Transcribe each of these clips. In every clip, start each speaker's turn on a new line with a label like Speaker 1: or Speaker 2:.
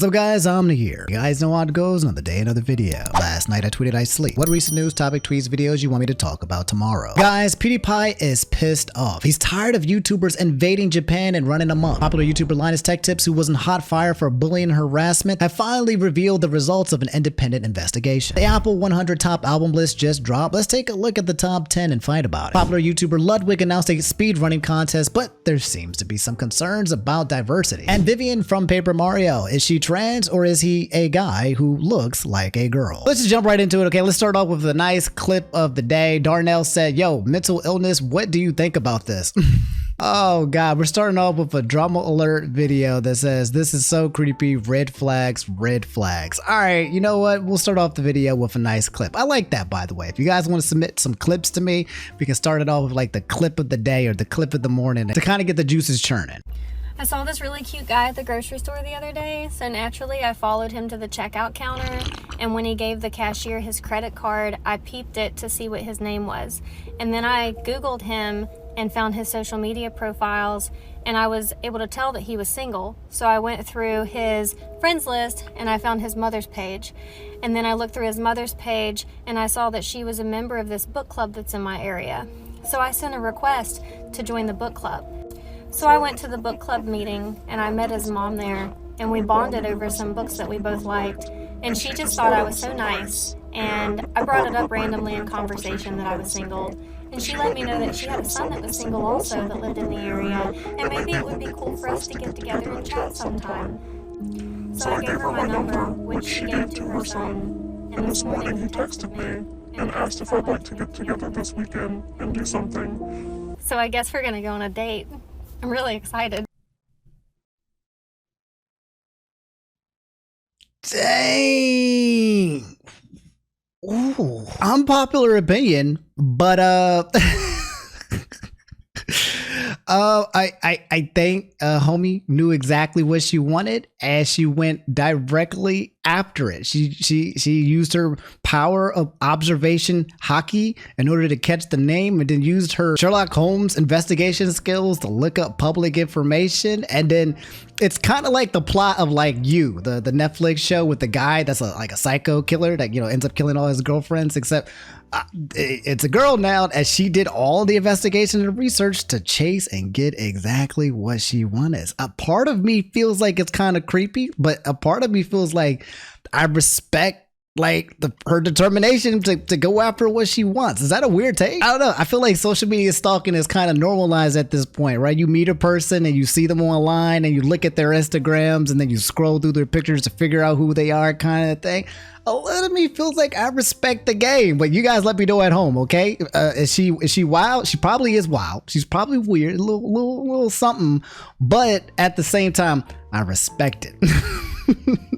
Speaker 1: What's up guys, Omni here. You guys know how it goes, another day, another video. Last night I tweeted I sleep. What recent news, topic, tweets, videos you want me to talk about tomorrow? Guys, Pewdiepie is pissed off. He's tired of YouTubers invading Japan and running amok. Popular YouTuber LinusTechTips, who was in hot fire for bullying and harassment, have finally revealed the results of an independent investigation. The Apple 100 top album list just dropped. Let's take a look at the top 10 and fight about it. Popular YouTuber Ludwig announced a speedrunning contest, but there seems to be some concerns about diversity. And Vivian from Paper Mario, is she trans or is he a guy who looks like a girl? Let's just jump right into it, okay? Let's start off with a nice clip of the day. Darnell said, yo, mental illness, what do you think about this? Oh god, we're starting off with a drama alert video that says, this is so creepy, red flags, red flags. All right, you know what? We'll start off the video with a nice clip. I like that, by the way. If you guys want to submit some clips to me, we can start it off with like the clip of the day or the clip of the morning to kind of get the juices churning.
Speaker 2: I saw this really cute guy at the grocery store the other day, so naturally I followed him to the checkout counter, and when he gave the cashier his credit card, I peeped it to see what his name was. And then I Googled him and found his social media profiles, and I was able to tell that he was single. So I went through his friends list and I found his mother's page. And then I looked through his mother's page and I saw that she was a member of this book club that's in my area. So I sent a request to join the book club. So I went to the book club meeting and I met his mom there, and we bonded over some books that we both liked, and she just thought I was so nice, and I brought it up randomly in conversation that I was single, and she let me know that she had a son that was single also that lived in the area, and maybe it would be cool for us to get together and chat sometime. So I gave her my number, which she gave to her son, and this morning he texted me and asked if I'd like to get together this weekend and do something. So I guess we're gonna go on a date. I'm really excited.
Speaker 1: Dang. Ooh. Unpopular opinion, but I think homie knew exactly what she wanted, and she went directly after it. She used her power of observation hockey in order to catch the name, and then used her Sherlock Holmes investigation skills to look up public information. And then it's kind of like the plot of like You, the Netflix show with the guy that's like a psycho killer that, you know, ends up killing all his girlfriends, except it's a girl now, and she did all the investigation and research to chase and get exactly what she wanted. A part of me feels like it's kind of creepy, but a part of me feels like I respect like her determination to go after what she wants. Is that a weird take? I don't know. I feel like social media stalking is kind of normalized at this point, right? You meet a person and you see them online and you look at their Instagrams and then you scroll through their pictures to figure out who they are, kind of thing. A lot of me feels like I respect the game, but you guys let me know at home, okay? Is she wild? She probably is wild. She's probably weird, a little something, but at the same time, I respect it.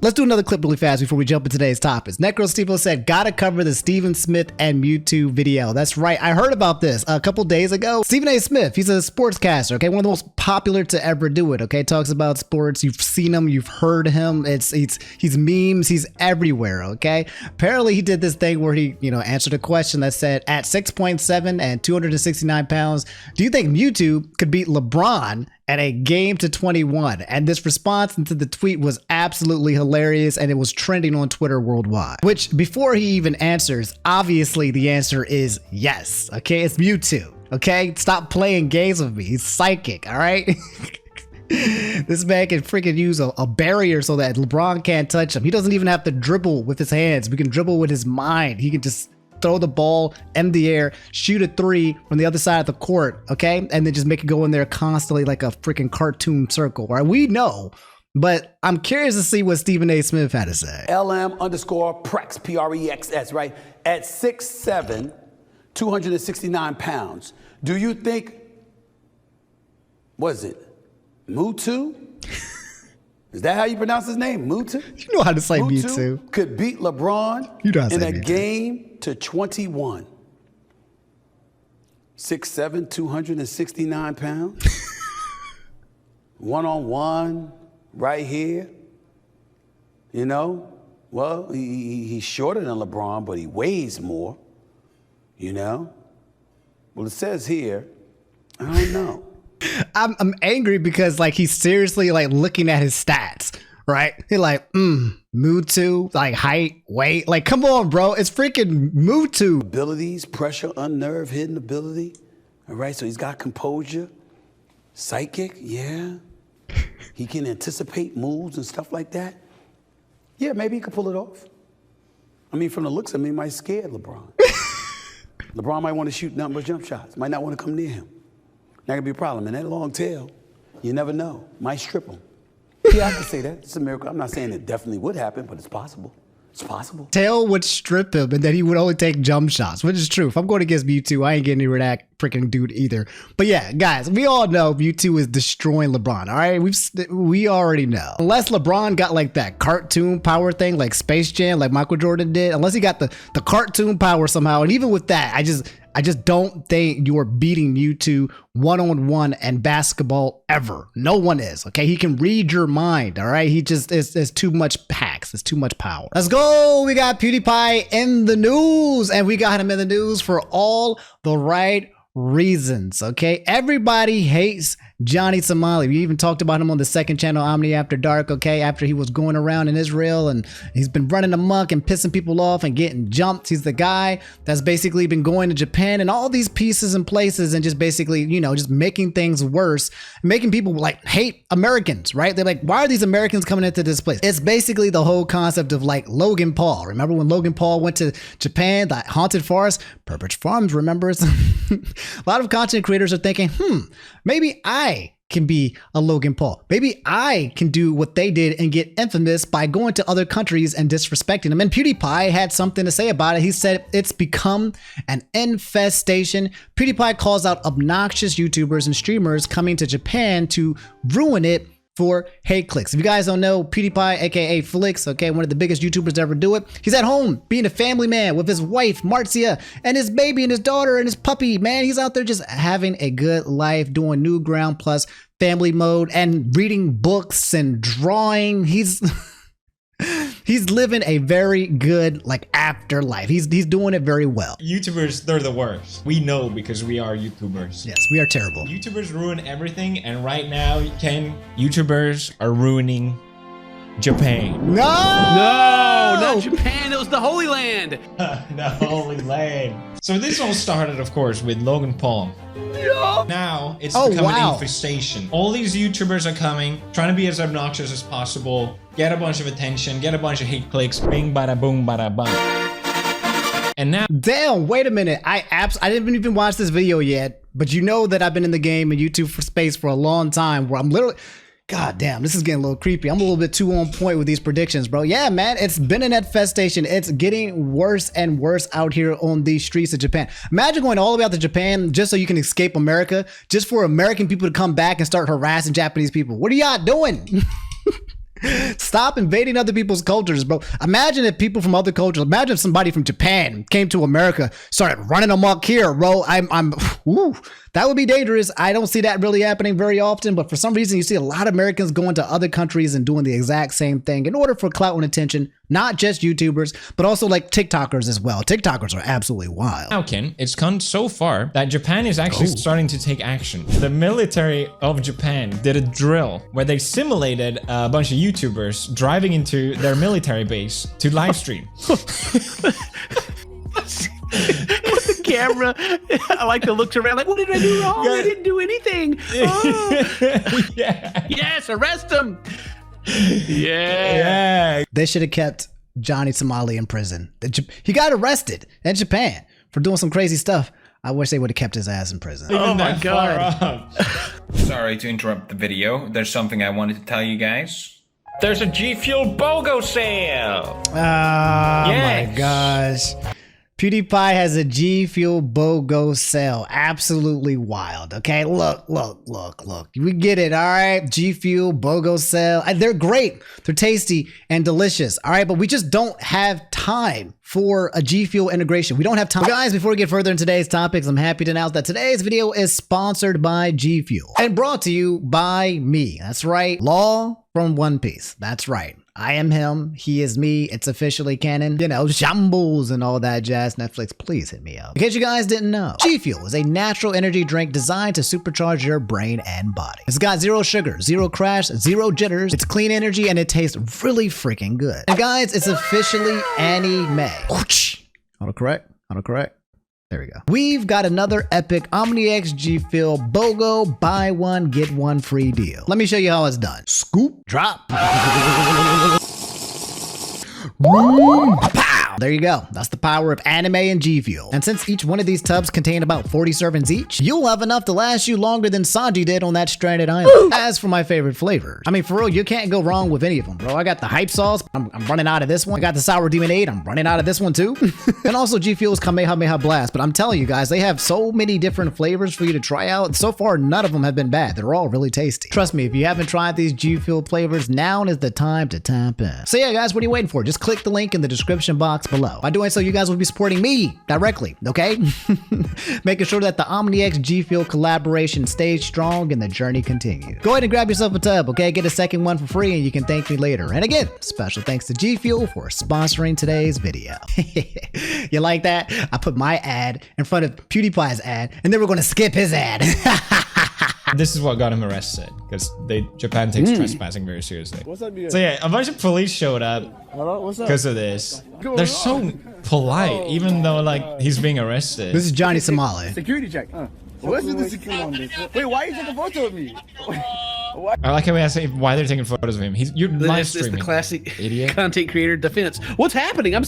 Speaker 1: Let's do another clip really fast before we jump into today's topics. Necro Stevo said, gotta cover the Stephen Smith and Mewtwo video. That's right. I heard about this a couple days ago. Stephen A. Smith, he's a sportscaster, okay? One of the most popular to ever do it, okay? Talks about sports. You've seen him, you've heard him. He's memes, he's everywhere, okay? Apparently he did this thing where he, you know, answered a question that said, at 6'7" and 269 pounds, do you think Mewtwo could beat LeBron at a game to 21? And this response into the tweet was absolutely hilarious, and it was trending on Twitter worldwide. Which, before he even answers, obviously the answer is yes. Okay, it's Mewtwo. Okay, stop playing games with me. He's psychic. All right. This man can freaking use a barrier so that LeBron can't touch him. He doesn't even have to dribble with his hands. We can dribble with his mind. He can just throw the ball in the air, shoot a three from the other side of the court, okay? And then just make it go in there constantly like a freaking cartoon circle, right? We know, but I'm curious to see what Stephen A. Smith had to say.
Speaker 3: LM_Prex, P-R-E-X-S, right? At 6'7", 269 pounds. Do you think, what is it, Mewtwo? Is that how you pronounce his name? Mewtwo?
Speaker 1: You know how to say Mewtwo.
Speaker 3: Could beat LeBron in a game to 21. 6'7", 269 pounds. One-on-one, right here. You know? Well, he's shorter than LeBron, but he weighs more. You know? Well, it says here, I don't know.
Speaker 1: I'm angry because like he's seriously like looking at his stats, right? He like, Mewtwo, like height, weight. Like, come on, bro. It's freaking Mewtwo.
Speaker 3: Abilities, pressure, unnerve, hidden ability. All right, so he's got composure. Psychic, yeah. He can anticipate moves and stuff like that. Yeah, maybe he could pull it off. I mean, from the looks of him, he might scare LeBron. LeBron might want to shoot nothing but jump shots. Might not want to come near him. That could be a problem. And that long tail, you never know. Might strip him. Yeah, I can say that. It's a miracle. I'm not saying it definitely would happen, but it's possible. It's possible.
Speaker 1: Tail would strip him, and then he would only take jump shots, which is true. If I'm going against Mewtwo, I ain't getting rid of that freaking dude either. But yeah, guys, we all know Mewtwo is destroying LeBron. All right, we already know. Unless LeBron got like that cartoon power thing, like Space Jam, like Michael Jordan did. Unless he got the cartoon power somehow, and even with that, I just don't think you're beating Mewtwo one-on-one and basketball ever. No one is, okay? He can read your mind, all right? He just is too much hacks. It's too much power. Let's go. We got PewDiePie in the news, and we got him in the news for all the right reasons, okay? Everybody hates Johnny Somali. We even talked about him on the second channel, Omni After Dark, okay? After he was going around in Israel and he's been running amok and pissing people off and getting jumped. He's the guy that's basically been going to Japan and all these pieces and places and just basically, you know, just making things worse, making people like hate Americans, right? They're like, why are these Americans coming into this place? It's basically the whole concept of like Logan Paul. Remember when Logan Paul went to Japan, the haunted forest? Purpose Farms remembers. A lot of content creators are thinking, maybe I can be a Logan Paul. Maybe I can do what they did and get infamous by going to other countries and disrespecting them. And PewDiePie had something to say about it. He said it's become an infestation. PewDiePie calls out obnoxious YouTubers and streamers coming to Japan to ruin it for hate clicks. If you guys don't know, PewDiePie, aka Flix, okay, one of the biggest YouTubers to ever do it. He's at home being a family man with his wife, Marcia, and his baby and his daughter and his puppy, man. He's out there just having a good life, doing Newground Plus family mode and reading books and drawing. He's living a very good like afterlife. He's doing it very well.
Speaker 4: YouTubers, they're the worst. We know because we are YouTubers.
Speaker 1: Yes, we are terrible.
Speaker 4: YouTubers ruin everything, and right now, YouTubers are ruining Japan.
Speaker 1: No,
Speaker 5: not Japan. It was the Holy Land.
Speaker 4: The Holy Land. So this all started, of course, with Logan Paul. Yeah. Now it's become an infestation. All these YouTubers are coming, trying to be as obnoxious as possible, get a bunch of attention, get a bunch of hate clicks, bing, bada, boom, bada, bum. And now,
Speaker 1: damn, wait a minute. I didn't even watch this video yet, but you know that I've been in the game and YouTube for space for a long time where I'm literally, god damn, this is getting a little creepy. I'm a little bit too on point with these predictions, bro. Yeah, man, it's been an infestation. It's getting worse and worse out here on these streets of Japan. Imagine going all the way out to Japan just so you can escape America, just for American people to come back and start harassing Japanese people. What are y'all doing? Stop invading other people's cultures, bro. Imagine if people from other cultures, imagine if somebody from Japan came to America, started running amok here, bro. That would be dangerous. I don't see that really happening very often, but for some reason you see a lot of Americans going to other countries and doing the exact same thing in order for clout and attention, not just YouTubers, but also like TikTokers as well. TikTokers are absolutely wild.
Speaker 4: now, Ken, it's gone so far that Japan is actually starting to take action. The military of Japan did a drill where they simulated a bunch of YouTubers driving into their military base to live stream.
Speaker 5: The camera, I like the looks around like, what did I do wrong? I didn't do anything. Oh.
Speaker 4: Yeah.
Speaker 5: Yes, arrest him. Yeah.
Speaker 1: They should have kept Johnny Somali in prison. He got arrested in Japan for doing some crazy stuff. I wish they would have kept his ass in prison.
Speaker 5: Oh my god.
Speaker 6: Sorry to interrupt the video. There's something I wanted to tell you guys. There's a GFUEL BOGO sale!
Speaker 1: Oh my gosh. PewDiePie has a GFUEL BOGO sale. Absolutely wild. Okay, look. We get it, all right? GFUEL BOGO sale. They're great. They're tasty and delicious, all right? But we just don't have time for a GFUEL integration. We don't have time. But guys, before we get further in today's topics, I'm happy to announce that today's video is sponsored by GFUEL and brought to you by me. That's right, Law from One Piece. That's right. I am him. He is me. It's officially canon. You know, shambles and all that jazz. Netflix, please hit me up. In case you guys didn't know, GFUEL is a natural energy drink designed to supercharge your brain and body. It's got 0 sugar, 0 crash, 0 jitters. It's clean energy and it tastes really freaking good. And guys, it's officially anime. Autocorrect. There we go. We've got another epic Omni X GFUEL BOGO buy one, get one free deal. Let me show you how it's done. Scoop, drop. Pow! There you go. That's the power of anime and GFUEL. And since each one of these tubs contain about 40 servings each, you'll have enough to last you longer than Sanji did on that stranded island. As for my favorite flavors, I mean, for real, you can't go wrong with any of them, bro. I got the hype sauce. I'm running out of this one. I got the sour demon 8. I'm running out of this one too. And also GFUEL's Kamehameha Blast. But I'm telling you guys, they have so many different flavors for you to try out. So far, none of them have been bad. They're all really tasty. Trust me, if you haven't tried these GFUEL flavors, now is the time to tap in. So yeah, guys, what are you waiting for? Just click the link in the description box below. By doing so, you guys will be supporting me directly, okay? Making sure that the Omni X GFUEL collaboration stays strong and the journey continues. Go ahead and grab yourself a tub, okay? Get a second one for free and you can thank me later. And again, special thanks to GFUEL for sponsoring today's video. You like that? I put my ad in front of PewDiePie's ad and then we're gonna skip his ad.
Speaker 4: This is what got him arrested because Japan takes trespassing very seriously.
Speaker 7: What's up, dude?
Speaker 4: So yeah, a bunch of police showed up
Speaker 7: Hello, what's up?
Speaker 4: because of this. They're so polite, even though like he's being arrested.
Speaker 1: This is Johnny Somali.
Speaker 7: Security check. What's the security? Wait, why are you taking a photo of me?
Speaker 4: I like how we ask why they're taking photos of him. You're live
Speaker 5: This is
Speaker 4: streaming.
Speaker 5: the classic
Speaker 4: idiot.
Speaker 5: content creator defense. What's happening? I'm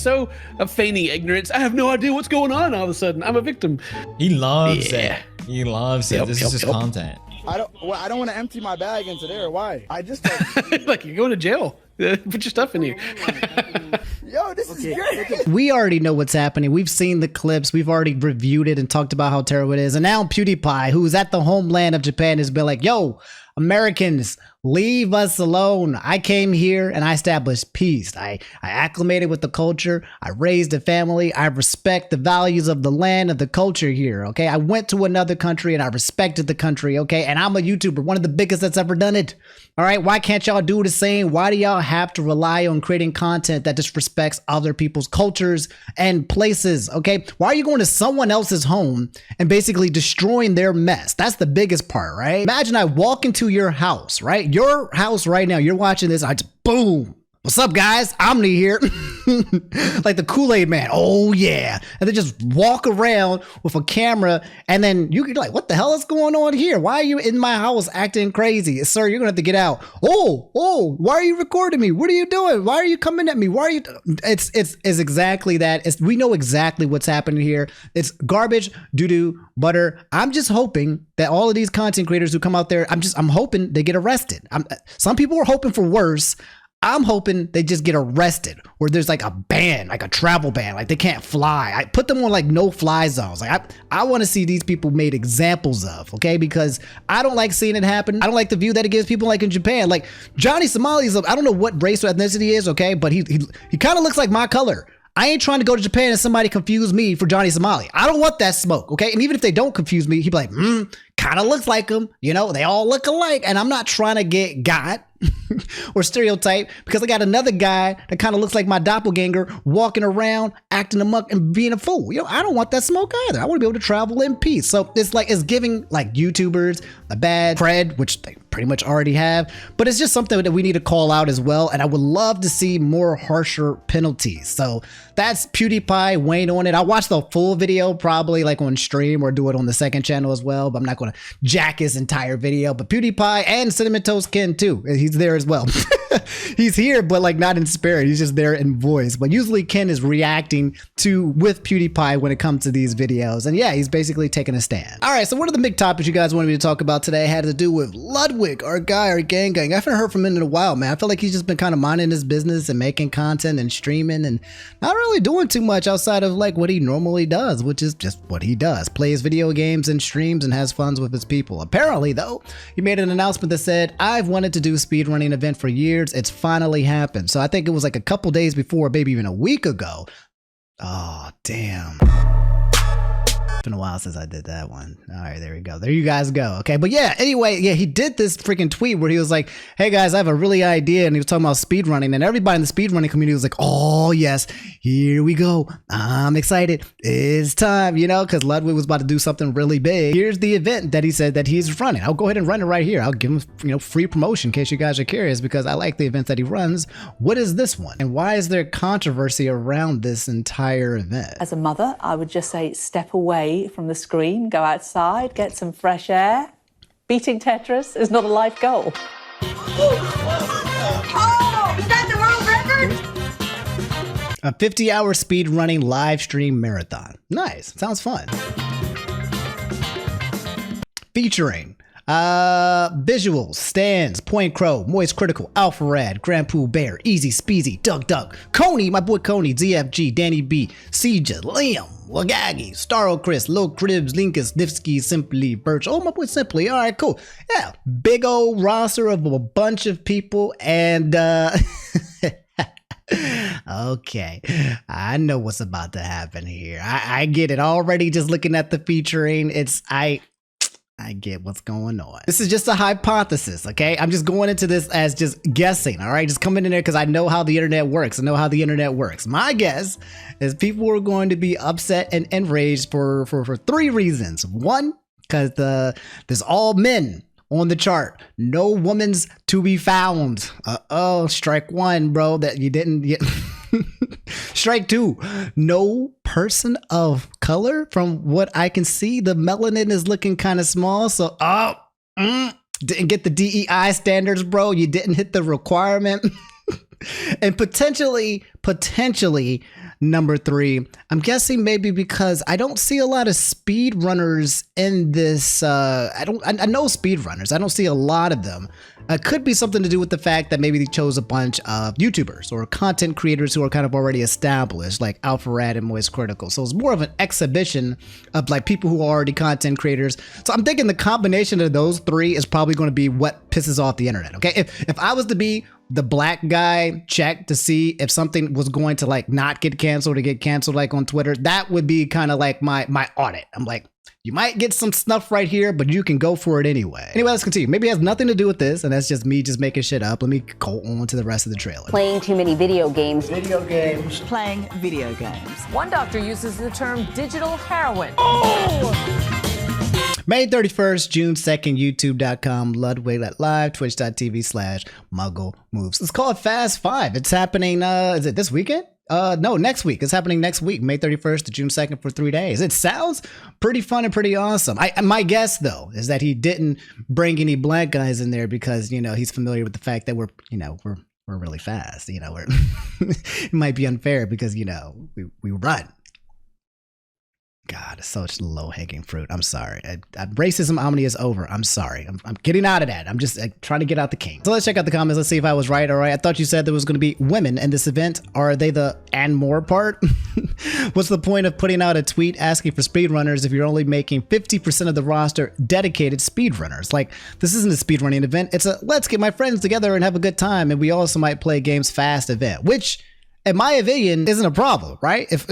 Speaker 5: feigning ignorance. I have no idea what's going on all of a sudden. I'm a victim.
Speaker 4: He loves
Speaker 5: Yeah.
Speaker 4: it. He loves it. This is his content.
Speaker 7: I don't want to empty my bag into there. Why? I just
Speaker 5: Like, you're going to jail. Put your stuff in here.
Speaker 7: yo, this is great.
Speaker 1: We already know what's happening. We've seen the clips. We've already reviewed it and talked about how terrible it is. And now PewDiePie, who's at the homeland of Japan, has been like, yo, Americans, leave us alone. I came here and I established peace. I acclimated with the culture. I raised a family. I respect the values of the land, of the culture here, okay? I went to another country and I respected the country, okay? And I'm a YouTuber, one of the biggest that's ever done it, all right? Why can't y'all do the same? Why do y'all have to rely on creating content that disrespects other people's cultures and places, okay? Why are you going to someone else's home and basically destroying their mess? That's the biggest part, right? Imagine I walk into your house, right? Your house right now, you're watching this, I just boom. What's up, guys? Omni here. Like the Kool-Aid man. Oh, yeah. And they just walk around with a camera and then you're like, what the hell is going on here? Why are you in my house acting crazy? Sir, you're going to have to get out. Oh, why are you recording me? What are you doing? Why are you coming at me? Why are you? It's exactly that. We know exactly what's happening here. It's garbage, doo-doo, butter. I'm just hoping that all of these content creators who come out there, I'm hoping they get arrested. Some people are hoping for worse. I'm hoping they just get arrested or there's like a ban, like a travel ban, like they can't fly. I put them on like no fly zones. Like I want to see these people made examples of, okay? Because I don't like seeing it happen. I don't like the view that it gives people like in Japan. Like Johnny Somali's, I don't know what race or ethnicity he is, okay? But he kind of looks like my color. I ain't trying to go to Japan and somebody confuse me for Johnny Somali. I don't want that smoke, okay? And even if they don't confuse me, he'd be like, kind of looks like him. You know, they all look alike. And I'm not trying to get got or stereotype because I got another guy that kind of looks like my doppelganger walking around, acting amok and being a fool. You know, I don't want that smoke either. I want to be able to travel in peace. So it's giving like YouTubers a bad cred, which they pretty much already have, but it's just something that we need to call out as well. And I would love to see more harsher penalties. So that's PewDiePie weighing on it. I'll watch the full video probably like on stream or do it on the second channel as well, but I'm not going to jack his entire video. But PewDiePie and Cinnamon Toast Ken too. He's there as well. He's here, but like not in spirit. He's just there in voice. But usually Ken is reacting with PewDiePie when it comes to these videos. And yeah, he's basically taking a stand. All right, so one of the big topics you guys wanted me to talk about today had to do with Ludwig, our guy, our gang. I haven't heard from him in a while, man. I feel like he's just been kind of minding his business and making content and streaming and not really doing too much outside of like what he normally does, which is just what he does. Plays video games and streams and has fun with his people. Apparently, though, he made an announcement that said, I've wanted to do a speedrunning event for years. It's finally happened. So I think it was like a couple days before, maybe even a week ago. Oh, damn. been a while since I did that one. All right, there we go. There you guys go. Okay, but yeah, anyway, yeah, he did this freaking tweet where he was like, hey guys, I have a really idea. And he was talking about speedrunning, and everybody in the speedrunning community was like, oh yes, here we go. I'm excited. It's time, you know, because Ludwig was about to do something really big. Here's the event that he said that he's running. I'll go ahead and run it right here. I'll give him, you know, free promotion in case you guys are curious, because I like the events that he runs. What is this one? And why is there controversy around this entire event?
Speaker 8: As a mother, I would just say step away from the screen, go outside, get some fresh air. Beating Tetris is not a life goal.
Speaker 9: Oh, is that the world record?
Speaker 1: A 50-hour speed running live stream marathon. Nice. Sounds fun. Featuring visuals, stands, Point Crow, Moist Critical, Alpha Rad, Grand Pooh Bear, Easy Speezy, Doug Duck, Coney, my boy Coney, ZFG, Danny B, Sieja, Liam, Wagagi, Starro Chris, Lil Cribs, Linkus, Nifsky, Simply, Birch. Oh, my boy Simply. All right, cool. Yeah, big old roster of a bunch of people, and okay, I know what's about to happen here. I get it already just looking at the featuring. I get what's going on. This is just a hypothesis, okay? I'm just going into this as just guessing, all right? Just coming in there because I know how the internet works. I know how the internet works. My guess is people are going to be upset and enraged for 3 reasons. One, because there's all men on the chart. No women's to be found. Uh-oh, strike 1, bro. That you didn't get. Strike 2, no person of color. From what I can see, the melanin is looking kind of small. So, didn't get the DEI standards, bro. You didn't hit the requirement. And potentially, number 3, I'm guessing maybe because I don't see a lot of speed runners in this. I know speed runners. I don't see a lot of them. Could be something to do with the fact that maybe they chose a bunch of YouTubers or content creators who are kind of already established, like Alpha Rad and Moist Critical. So it's more of an exhibition of like people who are already content creators. So I'm thinking the combination of those 3 is probably going to be what pisses off the internet. Okay, if I was to be the black guy check to see if something was going to like not get canceled or get canceled like on Twitter, that would be kind of like my audit. I'm like, you might get some stuff right here, but you can go for it anyway. Anyway, let's continue. Maybe it has nothing to do with this, and that's just me just making shit up. Let me go on to the rest of the trailer.
Speaker 10: Playing too many video games.
Speaker 11: Playing video games.
Speaker 12: One doctor uses the term digital heroin.
Speaker 1: May 31st, June 2nd, youtube.com, Ludwig Live, twitch.tv/Muggle Moves. It's called Fast 5. It's happening, is it this weekend? No, next week. It's happening next week, May 31st to June 2nd for 3 days. It sounds pretty fun and pretty awesome. My guess, though, is that he didn't bring any black guys in there because, you know, he's familiar with the fact that we're really fast. You know, it might be unfair because, you know, we run. God, it's such low-hanging fruit. I'm sorry. Racism Omni is over. I'm sorry. I'm getting out of that. I'm just trying to get out the king. So let's check out the comments. Let's see if I was right. All right. I thought you said there was going to be women in this event. Are they the and more part? What's the point of putting out a tweet asking for speedrunners if you're only making 50% of the roster dedicated speedrunners? Like, this isn't a speedrunning event. It's a let's get my friends together and have a good time. And we also might play games fast event, which, in my opinion, isn't a problem, right? If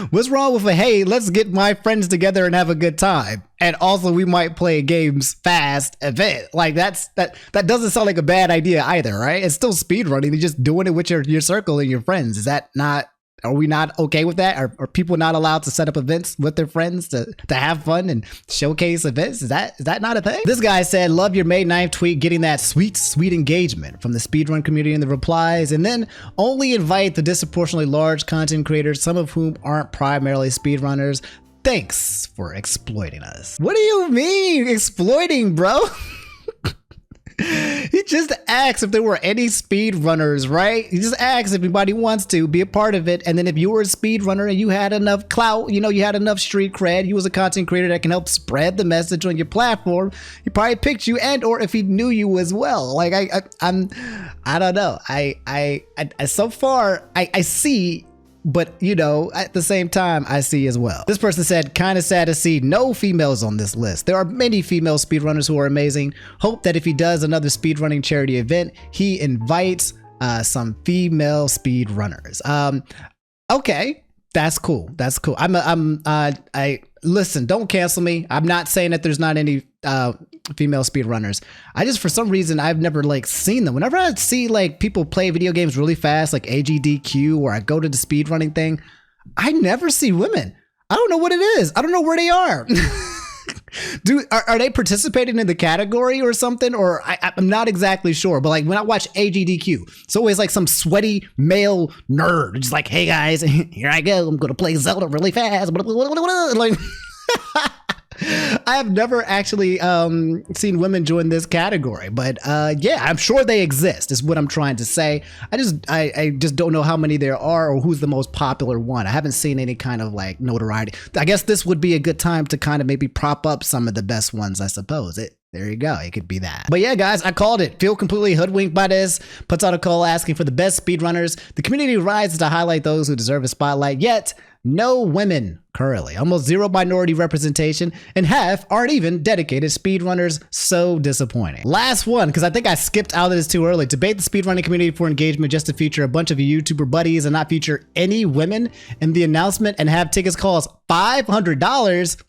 Speaker 1: what's wrong with hey, let's get my friends together and have a good time, and also we might play games fast event? Like that doesn't sound like a bad idea either, right? It's still speedrunning. You're just doing it with your circle and your friends. Is that not? Are we not okay with that? Are people not allowed to set up events with their friends to have fun and showcase events? Is that not a thing? This guy said, love your May 9th tweet, getting that sweet engagement from the speedrun community in the replies, and then only invite the disproportionately large content creators, some of whom aren't primarily speedrunners. Thanks for exploiting us. What do you mean exploiting, bro? He just asked if there were any speedrunners, right? He just asked if anybody wants to be a part of it. And then if you were a speedrunner and you had enough clout, you know, you had enough street cred, you was a content creator that can help spread the message on your platform, he probably picked you, and or if he knew you as well. Like I don't know. I so far I see, but you know, at the same time, I see as well. This person said, kind of sad to see no females on this list. There are many female speedrunners who are amazing. Hope that if he does another speedrunning charity event, he invites some female speedrunners. Okay. That's cool. That's cool. I listen, don't cancel me. I'm not saying that there's not any female speedrunners. I just, for some reason, I've never like seen them. Whenever I see like people play video games really fast, like AGDQ, or I go to the speedrunning thing, I never see women. I don't know what it is. I don't know where they are. Are they participating in the category or something? Or I'm not exactly sure. But like when I watch AGDQ, it's always like some sweaty male nerd, just like, hey guys, here I go. I'm gonna play Zelda really fast. Like, I have never actually seen women join this category, but yeah, I'm sure they exist is what I'm trying to say. I just don't know how many there are or who's the most popular one. I haven't seen any kind of like notoriety. I guess this would be a good time to kind of maybe prop up some of the best ones, I suppose. There you go. It could be that. But yeah, guys, I called it. Feel completely hoodwinked by this. Puts out a call asking for the best speedrunners. The community rises to highlight those who deserve a spotlight, yet no women currently. Almost zero minority representation, and half aren't even dedicated speedrunners. So disappointing. Last one, because I think I skipped out of this too early. Debate the speedrunning community for engagement just to feature a bunch of YouTuber buddies and not feature any women in the announcement and have tickets cost $500.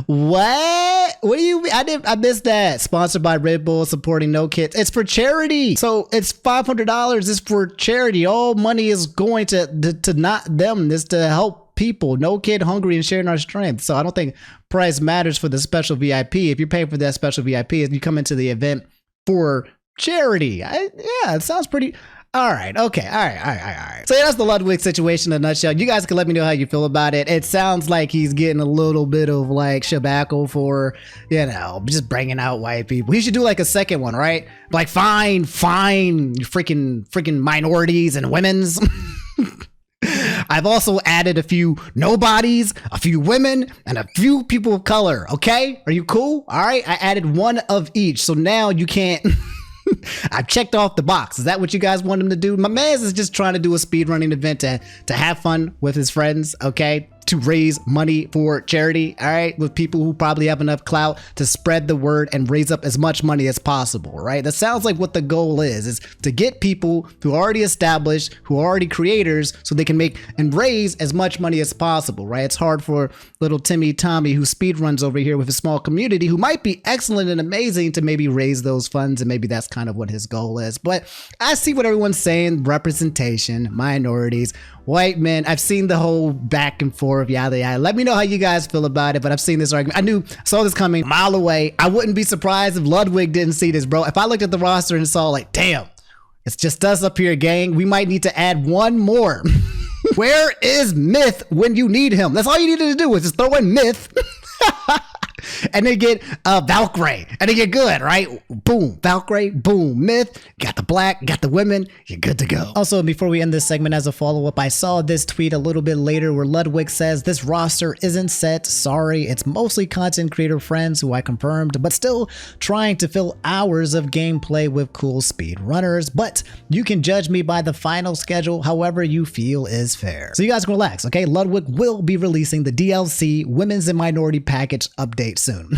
Speaker 1: What do you mean? I missed that. Sponsored by Red Bull, supporting No Kids. It's for charity. So it's $500 is for charity. All money is going to not them. It's to help people. No Kid Hungry and sharing our strength. So I don't think price matters for the special VIP. If you're paying for that special VIP, if you come into the event for charity. Yeah, it sounds pretty. All right. Okay. All right. So yeah, that's the Ludwig situation in a nutshell. You guys can let me know how you feel about it. It sounds like he's getting a little bit of like shabacco for, you know, just bringing out white people. He should do like a second one, right? Like fine, you freaking minorities and women's. I've also added a few nobodies, a few women, and a few people of color. Okay? Are you cool? All right. I added one of each. So now you can't. I've checked off the box. Is that what you guys want him to do? My man is just trying to do a speedrunning event to have fun with his friends, okay? To raise money for charity, all right? With people who probably have enough clout to spread the word and raise up as much money as possible, right? That sounds like what the goal is to get people who are already established, who are already creators, so they can make and raise as much money as possible, right? It's hard for little Timmy Tommy who speedruns over here with a small community who might be excellent and amazing to maybe raise those funds, and maybe that's kind of what his goal is. But I see what everyone's saying, representation, minorities, white men. I've seen the whole back and forth, yada yada. Let me know how you guys feel about it, but I've seen this argument. I saw this coming a mile away. I wouldn't be surprised if Ludwig didn't see this, bro. If I looked at the roster and saw like, damn, it's just us up here, gang. We might need to add one more. Where is Myth when you need him? That's all you needed to do was just throw in Myth. And they get Valkyrie, and they get good, right? Boom, Valkyrie, boom, Myth, got the black, got the women, you're good to go. Also, before we end this segment, as a follow-up, I saw this tweet a little bit later where Ludwig says, this roster isn't set, sorry, it's mostly content creator friends who I confirmed, but still trying to fill hours of gameplay with cool speed runners, but you can judge me by the final schedule however you feel is fair. So you guys can relax, okay? Ludwig will be releasing the DLC Women's and Minority Package update soon.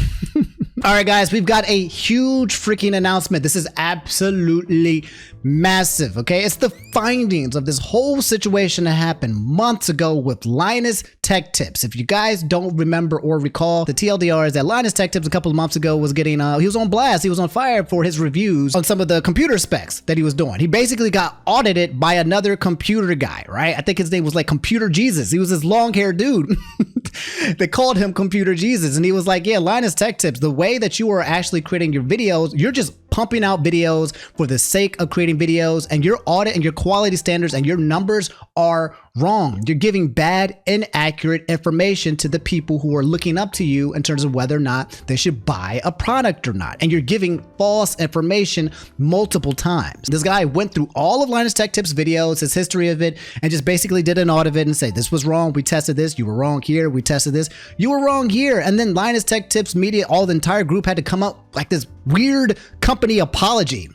Speaker 1: All right, guys, we've got a huge freaking announcement. This is absolutely massive, okay? It's the findings of this whole situation that happened months ago with LinusTechTips. If you guys don't remember or recall, the TLDR is that LinusTechTips a couple of months ago was getting, he was on blast, he was on fire for his reviews on some of the computer specs that he was doing. He basically got audited by another computer guy, right? I think his name was like Computer Jesus. He was this long-haired dude. They called him Computer Jesus, and he was like, yeah, LinusTechTips, the way that you are actually creating your videos, you're just pumping out videos for the sake of creating videos, and your audit and your quality standards and your numbers are wrong. You're giving bad, inaccurate information to the people who are looking up to you in terms of whether or not they should buy a product or not. And you're giving false information multiple times. This guy went through all of LinusTechTips videos, his history of it, and just basically did an audit of it and say, this was wrong. We tested this. You were wrong here. We tested this. You were wrong here. And then LinusTechTips media, all the entire group had to come up like this weird company apology.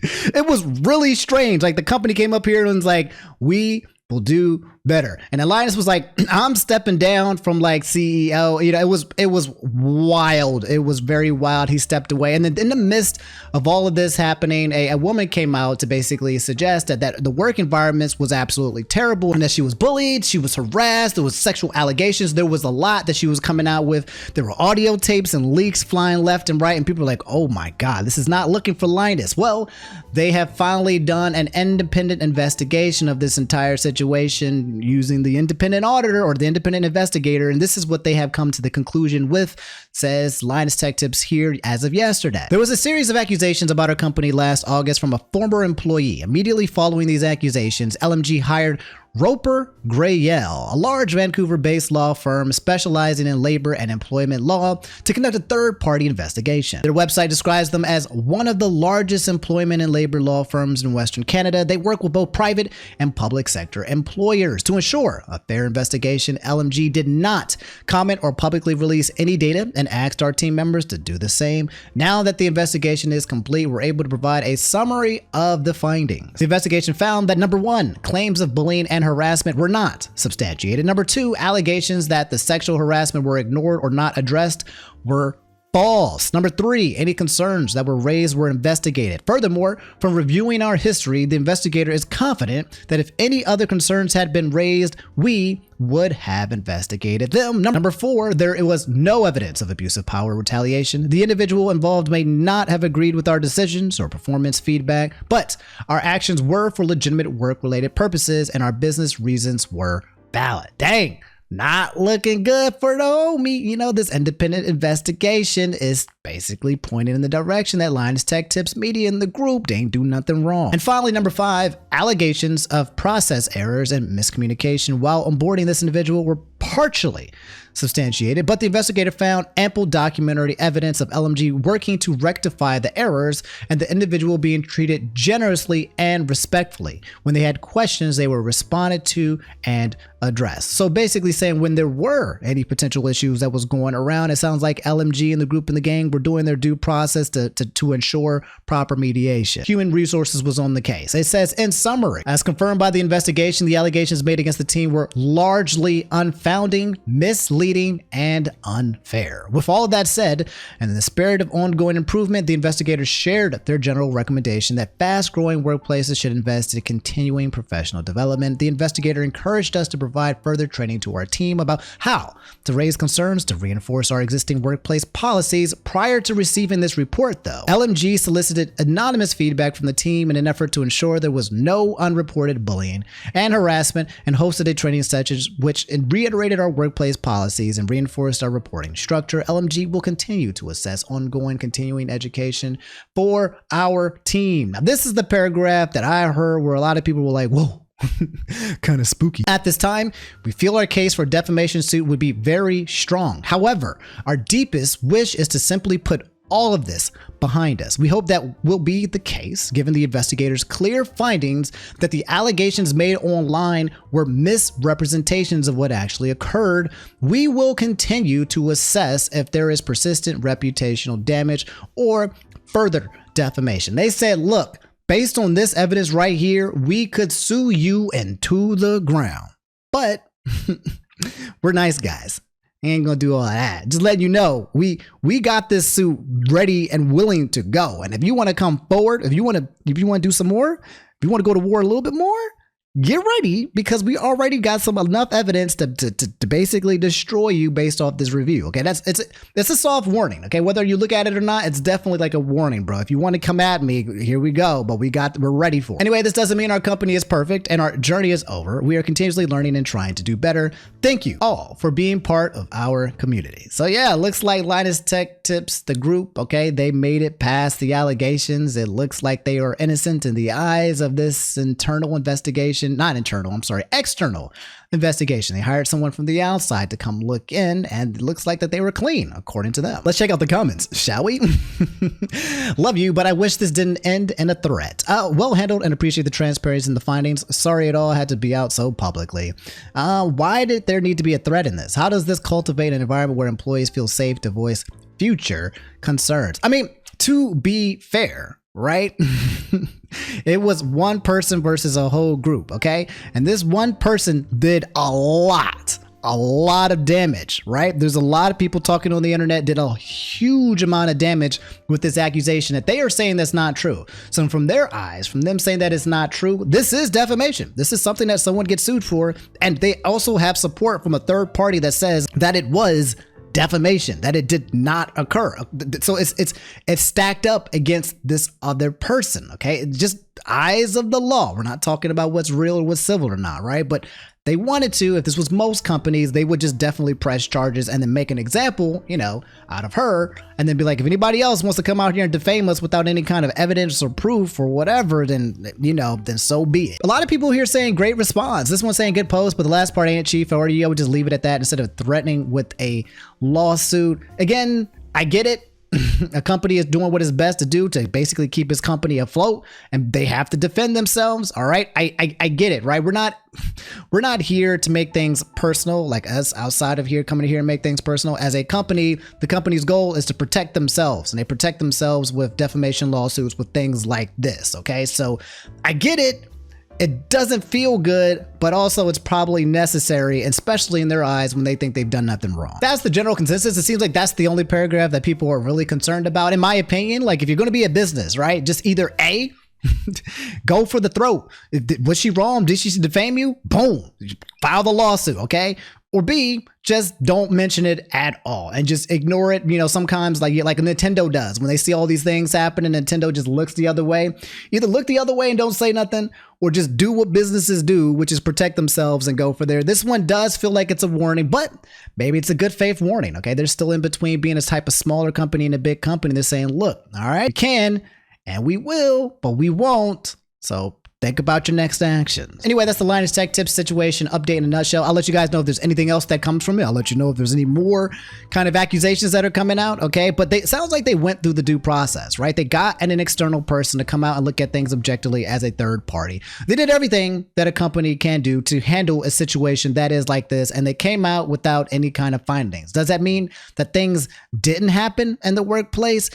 Speaker 1: It was really strange. Like the company came up here and was like, we will do better. And then Linus was like, I'm stepping down from like CEO. You know, it was wild. It was very wild. He stepped away. And then in the midst of all of this happening, a woman came out to basically suggest that the work environment was absolutely terrible and that she was bullied, she was harassed, there was sexual allegations, there was a lot that she was coming out with. There were audio tapes and leaks flying left and right, and people were like, oh my God, this is not looking for Linus. Well, they have finally done an independent investigation of this entire situation using the independent auditor or the independent investigator, and this is what they have come to the conclusion with, says LinusTechTips here as of yesterday. There was a series of accusations about our company last August from a former employee. Immediately following these accusations, LMG hired Roper Grayell, a large Vancouver-based law firm specializing in labor and employment law, to conduct a third-party investigation. Their website describes them as one of the largest employment and labor law firms in Western Canada. They work with both private and public sector employers. To ensure a fair investigation, LMG did not comment or publicly release any data and asked our team members to do the same. Now that the investigation is complete, we're able to provide a summary of the findings. The investigation found that number 1, claims of bullying and harassment were not substantiated. Number 2, allegations that the sexual harassment were ignored or not addressed were false. Number 3, any concerns that were raised were investigated. Furthermore, from reviewing our history, the investigator is confident that if any other concerns had been raised, we would have investigated them. Number 4, there was no evidence of abuse of power or retaliation. The individual involved may not have agreed with our decisions or performance feedback, but our actions were for legitimate work-related purposes and our business reasons were valid. Dang. Not looking good for the homie. You know, this independent investigation is basically pointing in the direction that LinusTechTips Media and the group, they ain't do nothing wrong. And finally, number 5, allegations of process errors and miscommunication while onboarding this individual were partially substantiated, but the investigator found ample documentary evidence of LMG working to rectify the errors and the individual being treated generously and respectfully. When they had questions, they were responded to and addressed. So basically saying when there were any potential issues that was going around, it sounds like LMG and the group and the gang were doing their due process to ensure proper mediation. Human resources was on the case. It says, in summary, as confirmed by the investigation, the allegations made against the team were largely unfounded, misleading, and unfair. With all of that said, and in the spirit of ongoing improvement, the investigators shared their general recommendation that fast-growing workplaces should invest in continuing professional development. The investigator encouraged us to provide further training to our team about how to raise concerns to reinforce our existing workplace policies. Prior to receiving this report, though, LMG solicited anonymous feedback from the team in an effort to ensure there was no unreported bullying and harassment, and hosted a training session which reiterated our workplace policies and reinforced our reporting structure. LMG will continue to assess ongoing continuing education for our team. Now, this is the paragraph that I heard where a lot of people were like, whoa, kind of spooky. At this time, we feel our case for defamation suit would be very strong. However, our deepest wish is to simply put all of this behind us. We hope that will be the case, given the investigators' clear findings that the allegations made online were misrepresentations of what actually occurred. We will continue to assess if there is persistent reputational damage or further defamation. They said, look, based on this evidence right here, we could sue you into the ground. But we're nice guys. Ain't gonna do all that. Just letting you know, we got this suit ready and willing to go. And if you want to come forward, if you want to do some more, if you want to go to war a little bit more, get ready, because we already got enough evidence to basically destroy you based off this review. Okay, it's a soft warning. Okay, whether you look at it or not, it's definitely like a warning, bro. If you want to come at me, here we go. But we're ready for it. Anyway, this doesn't mean our company is perfect and our journey is over. We are continuously learning and trying to do better. Thank you all for being part of our community. So yeah, looks like LinusTechTips, the group, okay, they made it past the allegations. It looks like they are innocent in the eyes of this internal investigation. External investigation. They hired someone from the outside to come look in, and it looks like that they were clean, according to them. Let's check out the comments, shall we? Love you, but I wish this didn't end in a threat. Well handled, and appreciate the transparency in the findings. Sorry it all had to be out so publicly. Why did there need to be a threat in this? How does this cultivate an environment where employees feel safe to voice future concerns? I mean, to be fair, right? It was one person versus a whole group, okay? And this one person did a lot of damage, right? There's a lot of people talking on the internet did a huge amount of damage with this accusation that they are saying that's not true. So from their eyes, from them saying that it's not true, this is defamation. This is something that someone gets sued for. And they also have support from a third party that says that it was defamation, that it did not occur. So it's stacked up against this other person, okay? It's just eyes of the law. We're not talking about what's real or what's civil or not, right? But they wanted to, if this was most companies, they would just definitely press charges and then make an example, you know, out of her, and then be like, if anybody else wants to come out here and defame us without any kind of evidence or proof or whatever, then, you know, then so be it. A lot of people here saying great response. This one's saying good post, but the last part ain't chief, or I would just leave it at that instead of threatening with a lawsuit. Again, I get it. A company is doing what is best to do to basically keep his company afloat, and they have to defend themselves. All right. I get it, right? We're not here to make things personal, like us outside of here coming here and make things personal. As a company, the company's goal is to protect themselves, and they protect themselves with defamation lawsuits with things like this. Okay. So I get it. It doesn't feel good, but also it's probably necessary, especially in their eyes when they think they've done nothing wrong. That's the general consensus. It seems like that's the only paragraph that people are really concerned about. In my opinion, like if you're going to be a business, right, just either A, go for the throat. Was she wrong? Did she defame you? Boom. File the lawsuit, okay? Or B, just don't mention it at all and just ignore it. You know, sometimes like Nintendo does when they see all these things happen and Nintendo just looks the other way. Either look the other way and don't say nothing, or just do what businesses do, which is protect themselves and go for there. This one does feel like it's a warning, but maybe it's a good faith warning. Okay, they're still in between being a type of smaller company and a big company. They're saying, look, all right, we can and we will, but we won't. So think about your next actions. Anyway, that's the Linus Tech Tips situation update in a nutshell. I'll let you guys know if there's anything else that comes from it. I'll let you know if there's any more kind of accusations that are coming out, okay? But it sounds like they went through the due process, right? They got an external person to come out and look at things objectively as a third party. They did everything that a company can do to handle a situation that is like this, and they came out without any kind of findings. Does that mean that things didn't happen in the workplace?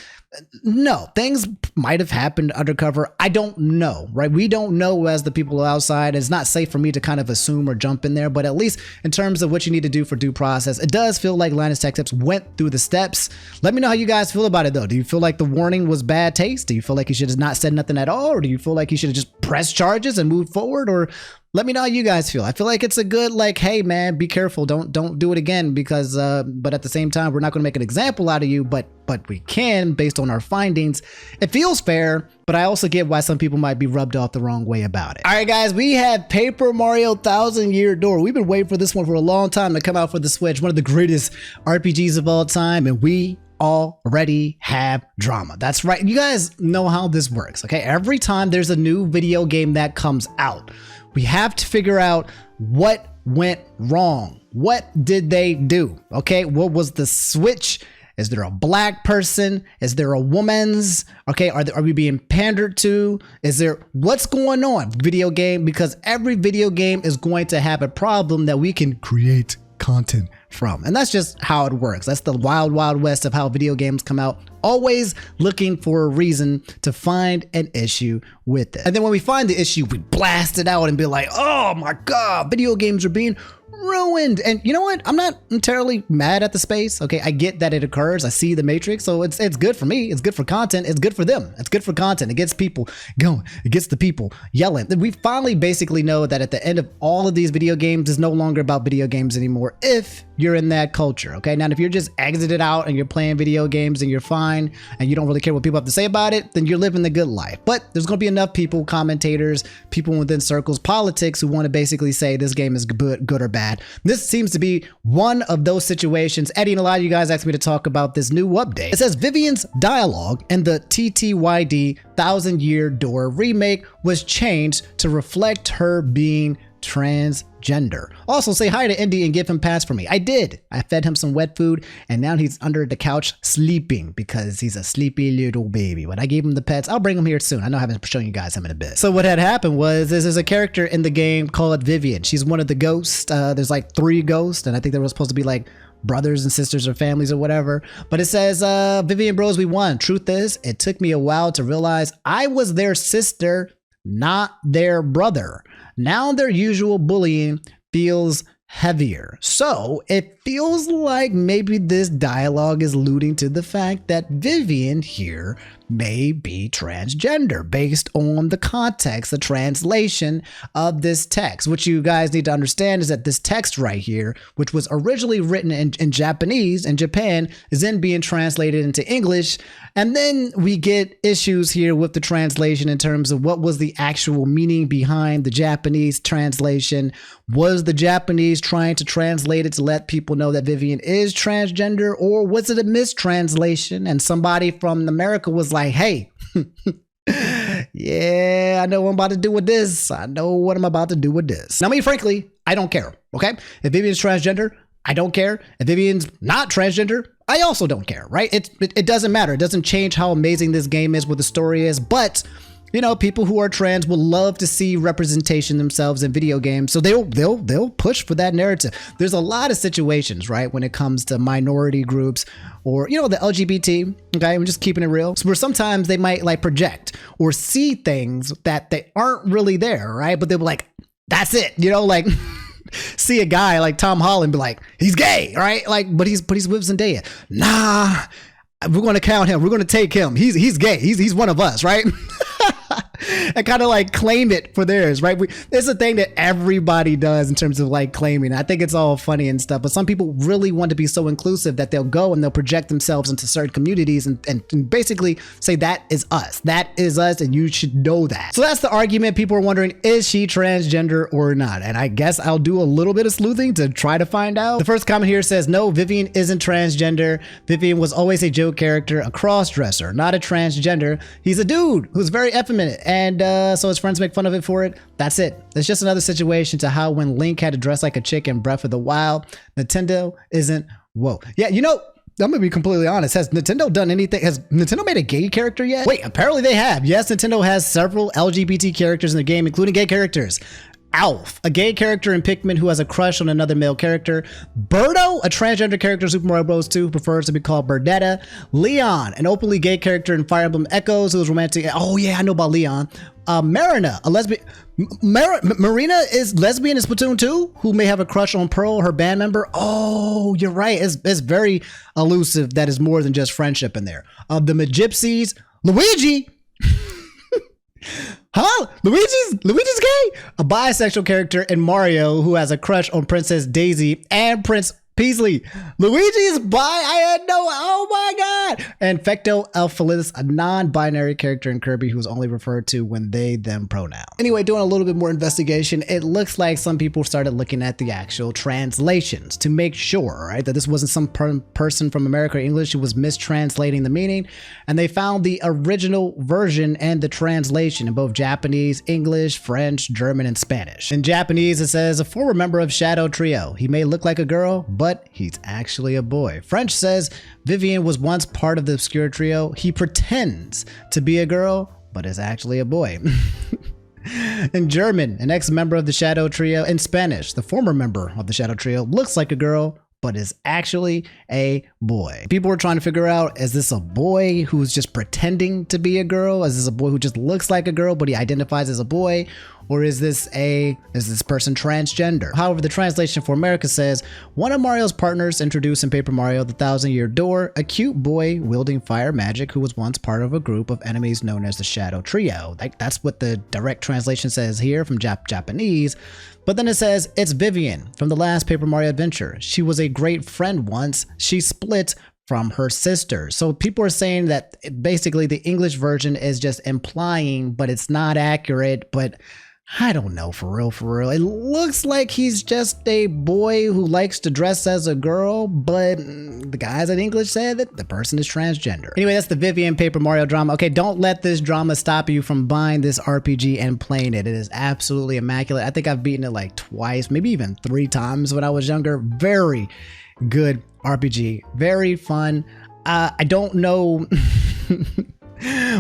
Speaker 1: No, things might have happened undercover. I don't know, right? We don't know as the people outside. It's not safe for me to kind of assume or jump in there, but at least in terms of what you need to do for due process, it does feel like Linus Tech Tips went through the steps. Let me know how you guys feel about it though. Do you feel like the warning was bad taste? Do you feel like you should have not said nothing at all? Or do you feel like you should have just pressed charges and moved forward? Or let me know how you guys feel. I feel like it's a good, like, hey man, be careful. Don't do it again because, but at the same time, we're not going to make an example out of you, but we can based on our findings. It feels fair, but I also get why some people might be rubbed off the wrong way about it. All right, guys, we have Paper Mario Thousand Year Door. We've been waiting for this one for a long time to come out for the Switch, one of the greatest RPGs of all time, and we already have drama. That's right. You guys know how this works, okay? Every time there's a new video game that comes out, we have to figure out what went wrong. What did they do? Okay, what was the switch? Is there a black person? Is there a woman's? Okay, are we being pandered to? Is there, what's going on? Video game, because every video game is going to have a problem that we can create content from. And that's just how it works. That's the wild, wild west of how video games come out. Always looking for a reason to find an issue with it. And then when we find the issue, we blast it out and be like, oh my God, video games are being ruined. And you know what? I'm not entirely mad at the space. Okay, I get that it occurs. I see the matrix. So it's good for me. It's good for content. It's good for them. It's good for content. It gets people going. It gets the people yelling. We finally basically know that at the end of all of these video games, it's no longer about video games anymore if you're in that culture. Okay, now if you're just exited out and you're playing video games and you're fine and you don't really care what people have to say about it, then you're living the good life. But there's going to be enough people, commentators, people within circles, politics, who want to basically say this game is good or bad. This seems to be one of those situations. Eddie and a lot of you guys asked me to talk about this new update. It says Vivian's dialogue in the TTYD Thousand Year Door remake was changed to reflect her being transgender. Also, say hi to Indy and give him pats for me. I did. I fed him some wet food and now he's under the couch sleeping because he's a sleepy little baby. When I gave him the pets, I'll bring him here soon. I know I haven't shown you guys him in a bit. So what had happened was there's a character in the game called Vivian. She's one of the ghosts. There's like 3 ghosts, and I think there was supposed to be like brothers and sisters or families or whatever. But it says, Vivian Bros, we won. Truth is, it took me a while to realize I was their sister, not their brother. Now their usual bullying feels heavier. So it feels like maybe this dialogue is alluding to the fact that Vivian here may be transgender based on the context, the translation of this text. What you guys need to understand is that this text right here, which was originally written in Japanese in Japan, is then being translated into English. And then we get issues here with the translation in terms of what was the actual meaning behind the Japanese translation. Was the Japanese trying to translate it to let people know that Vivian is transgender, or was it a mistranslation? And somebody from America was like, hey, yeah, I know what I'm about to do with this. I know what I'm about to do with this. Now, me, frankly, I don't care. Okay. If Vivian's transgender, I don't care. If Vivian's not transgender, I also don't care, right? It doesn't matter. It doesn't change how amazing this game is, what the story is. But, you know, people who are trans will love to see representation themselves in video games. So they'll push for that narrative. There's a lot of situations, right, when it comes to minority groups or, you know, the LGBT, okay, I'm just keeping it real, where sometimes they might like project or see things that they aren't really there, right? But they'll be like, that's it, you know, like see a guy like Tom Holland be like, he's gay, right? Like, but he's with Zendaya. Nah, we're going to count him. We're going to take him. He's gay. He's one of us, right? And kind of like claim it for theirs, right? It's a thing that everybody does in terms of like claiming. I think it's all funny and stuff, but some people really want to be so inclusive that they'll go and they'll project themselves into certain communities and basically say that is us. That is us, and you should know that. So that's the argument. People are wondering, is she transgender or not? And I guess I'll do a little bit of sleuthing to try to find out. The first comment here says, no, Vivian isn't transgender. Vivian was always a joke character, a cross-dresser, not a transgender. He's a dude who's very effeminate, and so his friends make fun of it for it. That's it. It's just another situation to how when Link had to dress like a chick in Breath of the Wild, Nintendo isn't woke. Yeah, you know, I'm gonna be completely honest. Has Nintendo done anything? Has Nintendo made a gay character yet? Wait, apparently they have. Yes, Nintendo has several LGBT characters in the game, including gay characters. Alf, a gay character in Pikmin who has a crush on another male character. Birdo, a transgender character in Super Mario Bros. 2 who prefers to be called Birdetta. Leon, an openly gay character in Fire Emblem Echoes who is romantic. Oh yeah, I know about Leon. Marina, a lesbian. Marina is lesbian in Splatoon 2, who may have a crush on Pearl, her band member. Oh, you're right. It's very elusive. That is more than just friendship in there. The Magypsies, Luigi. Huh? Luigi's gay? A bisexual character in Mario who has a crush on Princess Daisy and Prince Peasley. Luigi is bi. I had no. Oh my god. And Fecto Elphalis, a non-binary character in Kirby who is only referred to when they them pronoun. Anyway, doing a little bit more investigation, it looks like some people started looking at the actual translations to make sure, right, that this wasn't some person from America or English who was mistranslating the meaning. And they found the original version and the translation in both Japanese, English, French, German, and Spanish. In Japanese, it says, a former member of Shadow Trio. He may look like a girl, but he's actually a boy. French says Vivian was once part of the obscure trio. He pretends to be a girl, but is actually a boy. In German, an ex-member of the Shadow Trio. In Spanish, the former member of the Shadow Trio looks like a girl, but is actually a boy. People were trying to figure out, is this a boy who's just pretending to be a girl? Is this a boy who just looks like a girl, but he identifies as a boy? Or is this person transgender? However, the translation for America says, one of Mario's partners introduced in Paper Mario The Thousand-Year Door, a cute boy wielding fire magic who was once part of a group of enemies known as the Shadow Trio. That's what the direct translation says here from Japanese. But then it says, it's Vivian from the last Paper Mario adventure. She was a great friend once. She split from her sister. So people are saying that basically the English version is just implying, but it's not accurate. But I don't know, for real. It looks like he's just a boy who likes to dress as a girl, but the guys in English said that the person is transgender. Anyway, that's the Vivian Paper Mario drama. Okay, don't let this drama stop you from buying this RPG and playing it. It is absolutely immaculate. I think I've beaten it like twice, maybe even 3 times when I was younger. Very good RPG, very fun. I don't know.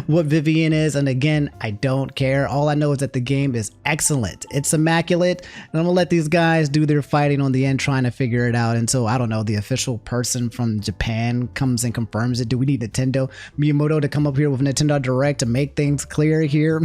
Speaker 1: what Vivian is. And again, I don't care. All I know is that the game is excellent. It's immaculate. And I'm gonna let these guys do their fighting on the end, trying to figure it out until, I don't know, the official person from Japan comes and confirms it. Do we need Nintendo Miyamoto to come up here with Nintendo Direct to make things clear here?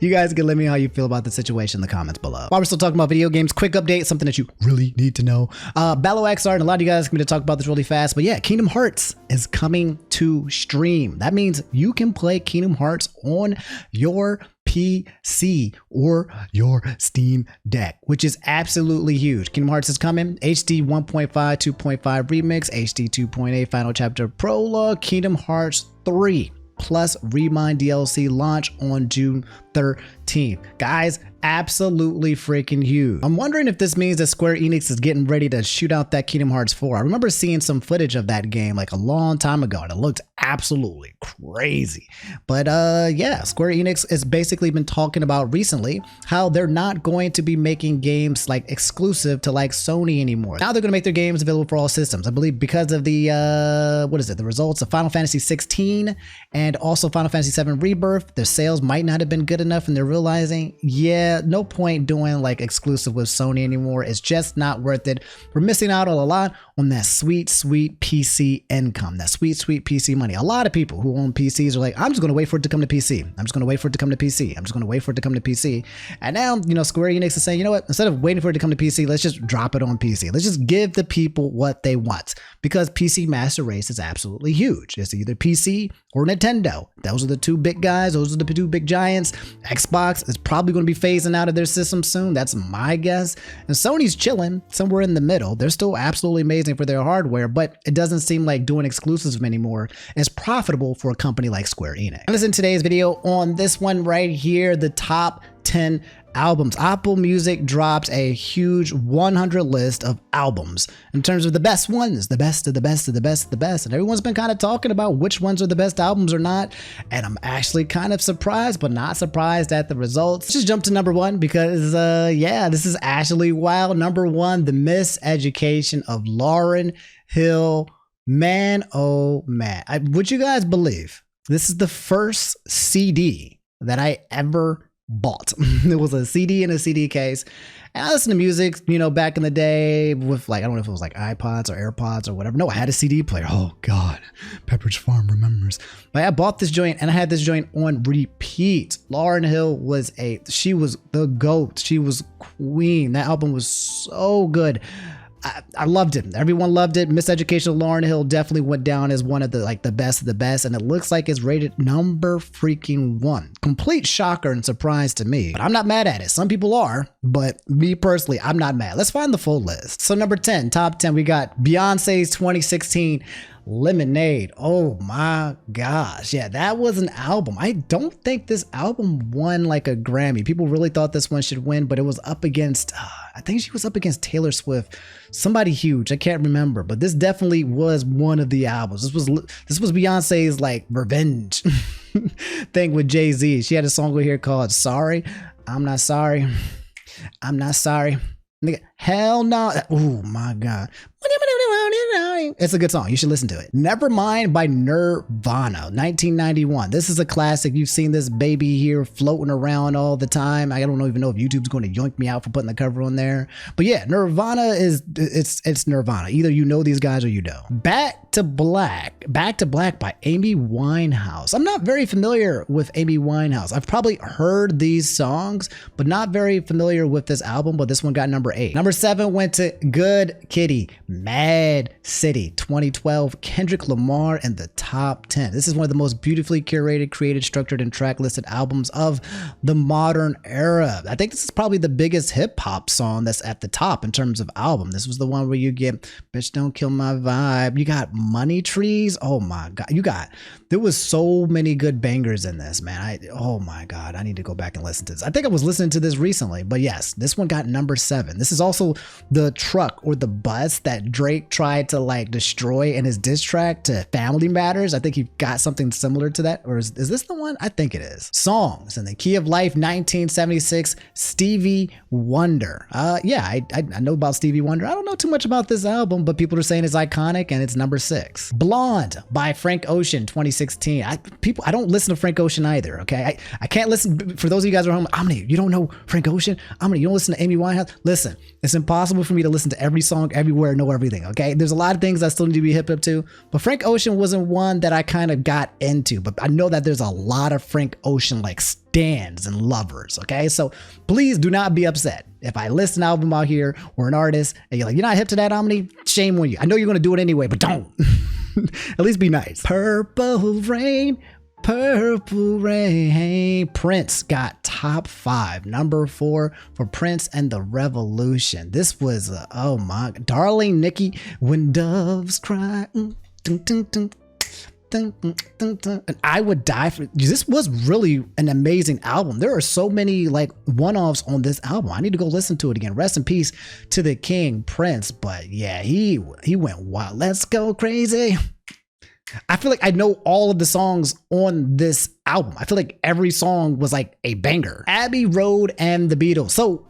Speaker 1: You guys can let me know how you feel about the situation in the comments below. While we're still talking about video games, quick update, something that you really need to know. Battle XR, and a lot of you guys are going to talk about this really fast, but yeah, Kingdom Hearts is coming to stream. That means you can play Kingdom Hearts on your PC or your Steam Deck, which is absolutely huge. Kingdom Hearts is coming. HD 1.5, 2.5 Remix, HD 2.8 Final Chapter Prologue, Kingdom Hearts 3. Plus Remind DLC launch on June 13th. Guys, absolutely freaking huge. I'm wondering if this means that Square Enix is getting ready to shoot out that Kingdom Hearts 4. I remember seeing some footage of that game like a long time ago and it looked absolutely crazy. But yeah, Square Enix has basically been talking about recently how they're not going to be making games like exclusive to like Sony anymore. Now they're going to make their games available for all systems. I believe because of the the results of Final Fantasy 16 and also Final Fantasy 7 Rebirth, their sales might not have been good enough and they're realizing, yeah, no point doing like exclusive with Sony anymore. It's just not worth it. We're missing out a lot on that sweet PC income, that sweet PC money. A lot of people who own PCs are like, I'm just going to wait for it to come to PC. I'm just going to wait for it to come to PC. I'm just going to wait for it to come to PC. And now, you know, Square Enix is saying, you know what, instead of waiting for it to come to PC, let's just drop it on PC. Let's just give the people what they want, because PC master race is absolutely huge. It's either PC or Nintendo. Those are the two big guys. Those are the two big giants. Xbox is probably going to be phasing out of their system soon. That's my guess. And Sony's chilling somewhere in the middle. They're still absolutely amazing for their hardware, but it doesn't seem like doing exclusives anymore is profitable for a company like Square Enix. And listen to today's video on this one right here, the top 10 albums. Apple Music dropped a huge 100 list of albums in terms of the best ones, the best of the best of the best of the best. And everyone's been kind of talking about which ones are the best albums or not. And I'm actually kind of surprised, but not surprised at the results. Let's just jump to number one because, yeah, this is actually wild. Number one, The Miseducation of Lauryn Hill. Man, oh man. Would you guys believe this is the first CD that I ever bought? It was a CD in a CD case. And I listened to music, you know, back in the day with like, I don't know if it was like iPods or AirPods or whatever. No, I had a CD player. Oh God, Pepperidge Farm remembers. But I bought this joint and I had this joint on repeat. Lauryn Hill was she was the GOAT. She was queen. That album was so good. I loved it. Everyone loved it. Miseducation of Lauryn Hill definitely went down as one of the like the best of the best, and it looks like it's rated number freaking one. Complete shocker and surprise to me, but I'm not mad at it. Some people are, but me personally, I'm not mad. Let's find the full list. So number 10, top 10, we got Beyonce's 2016 Lemonade. Oh my gosh. Yeah, that was an album. I don't think this album won like a Grammy. People really thought this one should win, but it was up against, I think she was up against Taylor Swift. Somebody huge. I can't remember, but this definitely was one of the albums. This was Beyonce's like revenge thing with Jay-Z. She had a song over here called Sorry. I'm not sorry. I'm not sorry. Nigga, hell no. Oh my God. It's a good song. You should listen to it. Nevermind by Nirvana, 1991. This is a classic. You've seen this baby here floating around all the time. I don't even know if YouTube's going to yoink me out for putting the cover on there. But yeah, Nirvana it's Nirvana. Either you know these guys or you don't. Back to Black by Amy Winehouse. I'm not very familiar with Amy Winehouse. I've probably heard these songs, but not very familiar with this album, but this one got number 8. Number 7 went to Good Kitty, Mad City, 2012, Kendrick Lamar in the top 10. This is one of the most beautifully curated, created, structured, and track listed albums of the modern era. I think this is probably the biggest hip hop song that's at the top in terms of album. This was the one where you get Bitch Don't Kill My Vibe. You got Money Trees. Oh my God. There was so many good bangers in this, man. Oh my God. I need to go back and listen to this. I think I was listening to this recently, but yes, this one got number 7. This is also the truck or the bus that Drake tried to like destroy in his diss track to Family Matters. I think he got something similar to that. Or is this the one? I think it is. Songs in the Key of Life 1976, Stevie Wonder. Yeah, I know about Stevie Wonder. I don't know too much about this album, but people are saying it's iconic and it's number 6. Blonde by Frank Ocean 2016. I don't listen to Frank Ocean either, okay? I can't listen. For those of you guys who are home, Omni, you don't know Frank Ocean? Omni, you don't listen to Amy Winehouse? Listen, it's impossible for me to listen to every song, everywhere, know everything, okay? There's a lot of things I still need to be hip up to, but Frank Ocean wasn't one that I kind of got into, but I know that there's a lot of Frank Ocean like stans and lovers, okay? So please do not be upset if I list an album out here or an artist and you're like, you're not hip to that, Omni? Shame on you. I know you're gonna do it anyway, but don't. At least be nice. Purple Rain. Purple Rain. Prince got top 5. Number 4 for Prince and the Revolution. This was, oh my, Darling Nikki, When Doves Cry. And I Would Die For. This was really an amazing album. There are so many like one-offs on this album. I need to go listen to it again. Rest in peace to the King Prince. But yeah, he went wild. Let's Go Crazy. I feel like I know all of the songs on this album. I feel like every song was like a banger. Abbey Road and the Beatles. So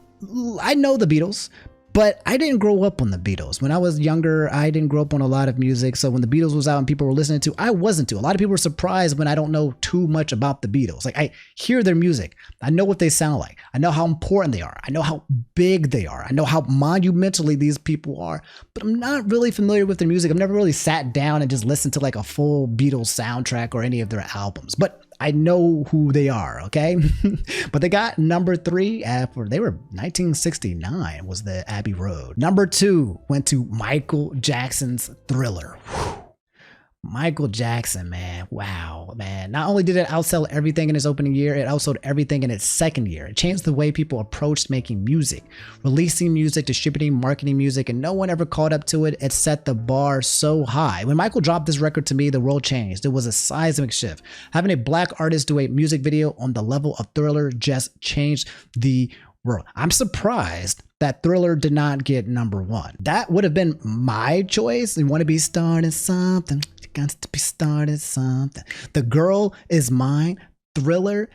Speaker 1: I know the Beatles, but I didn't grow up on the Beatles. When I was younger, I didn't grow up on a lot of music. So when the Beatles was out and people were listening to, I wasn't to. A lot of people were surprised when I don't know too much about the Beatles. Like I hear their music. I know what they sound like. I know how important they are. I know how big they are. I know how monumentally these people are, but I'm not really familiar with their music. I've never really sat down and just listened to like a full Beatles soundtrack or any of their albums, but I know who they are, okay? But they got number 3 they were 1969 was the Abbey Road. Number 2 went to Michael Jackson's Thriller. Whew. Michael Jackson, man. Wow, man. Not only did it outsell everything in its opening year, it outsold everything in its second year. It changed the way people approached making music, releasing music, distributing, marketing music, and no one ever caught up to it. It set the bar so high. When Michael dropped this record to me, the world changed. It was a seismic shift. Having a black artist do a music video on the level of Thriller just changed the world. I'm surprised that Thriller did not get number 1. That would have been my choice. You want to be starting something. You got to be starting something. The Girl Is Mine. Thriller.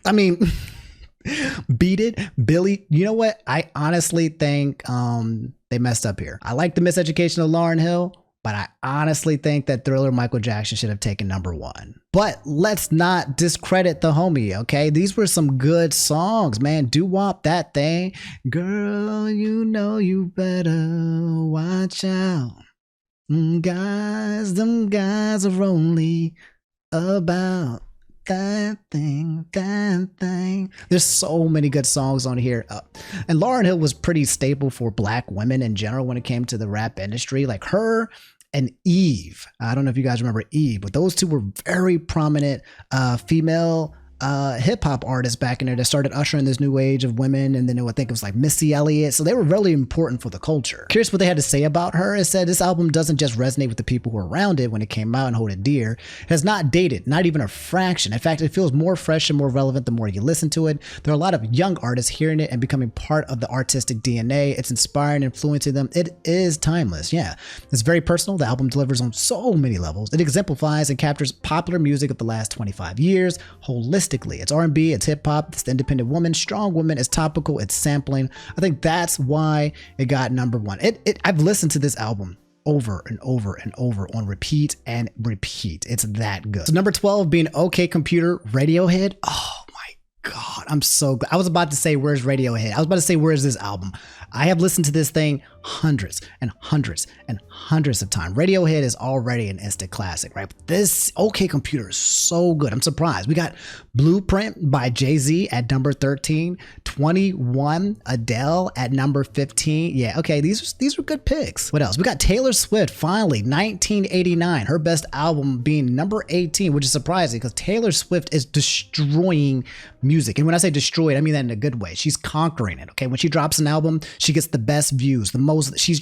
Speaker 1: I mean, Beat It, Billy. You know what? I honestly think they messed up here. I like the Miseducation of Lauryn Hill, but I honestly think that Thriller Michael Jackson should have taken number 1. But let's not discredit the homie, okay? These were some good songs, man. Doo-wop that thing. Girl, you know you better watch out. Them guys are only about that thing. There's so many good songs on here. And Lauryn Hill was pretty staple for black women in general when it came to the rap industry. Like her and Eve. I don't know if you guys remember Eve, but those two were very prominent female hip hop artists back in there that started ushering this new age of women. And then I think it was like Missy Elliott. So they were really important for the culture. Curious what they had to say about her. It said this album doesn't just resonate with the people who were around it when it came out and hold it dear. It has not dated, not even a fraction. In fact, it feels more fresh and more relevant the more you listen to it. There are a lot of young artists hearing it and becoming part of the artistic DNA. It's inspiring, influencing them. It is timeless. Yeah, it's very personal. The album delivers on so many levels. It exemplifies and captures popular music of the last 25 years holistically. It's R&B, it's hip hop, it's the independent woman, strong woman, it's topical, it's sampling. I think that's why it got number 1. I've listened to this album over and over and over on repeat and repeat. It's that good. So number 12 being OK Computer, Radiohead. Oh my God, I'm so glad. I was about to say, where's Radiohead? I was about to say, where's this album? I have listened to this thing hundreds and hundreds and hundreds of times. Radiohead is already an instant classic, right? But this OK Computer is so good. I'm surprised. We got Blueprint by Jay-Z at number 13, 21 Adele at number 15. Yeah, okay, these were good picks. What else? We got Taylor Swift, finally, 1989, her best album being number 18, which is surprising because Taylor Swift is destroying music. And when I say destroyed, I mean that in a good way. She's conquering it, okay? When she drops an album, she gets the best views, the most. She's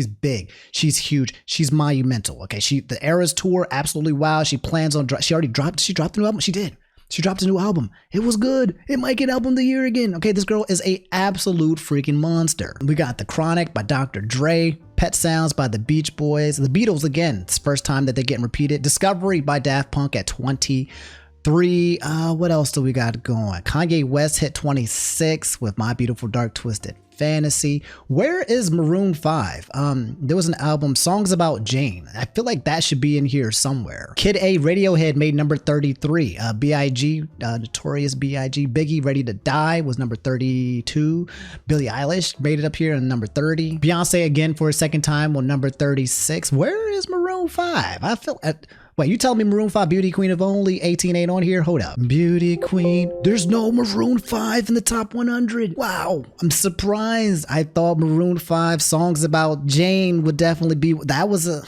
Speaker 1: big, she's huge, she's monumental, okay? The Eras tour, absolutely wow. She plans on she dropped the new album. She did. She dropped a new album. It was good. It might get album of the year again. Okay, this girl is a absolute freaking monster. We got The Chronic by Dr. Dre, Pet Sounds by the Beach Boys, The Beatles again. It's the first time that they're getting repeated. Discovery by Daft Punk at 23. What else do we got going? Kanye West hit 26 with My Beautiful Dark Twisted Fantasy. Where is Maroon 5? There was an album, Songs About Jane. I feel like that should be in here somewhere. Kid A, Radiohead made number 33. B.I.G., Notorious B.I.G., Biggie, Ready to Die was number 32. Billie Eilish made it up here in number 30. Beyonce again for a second time on number 36. Where is Maroon 5? I feel... Wait, you telling me Maroon 5 Beauty Queen of only 18 ain't on here? Hold up. Beauty Queen. There's no Maroon 5 in the top 100. Wow. I'm surprised. I thought Maroon 5 Songs About Jane would definitely be... That was a...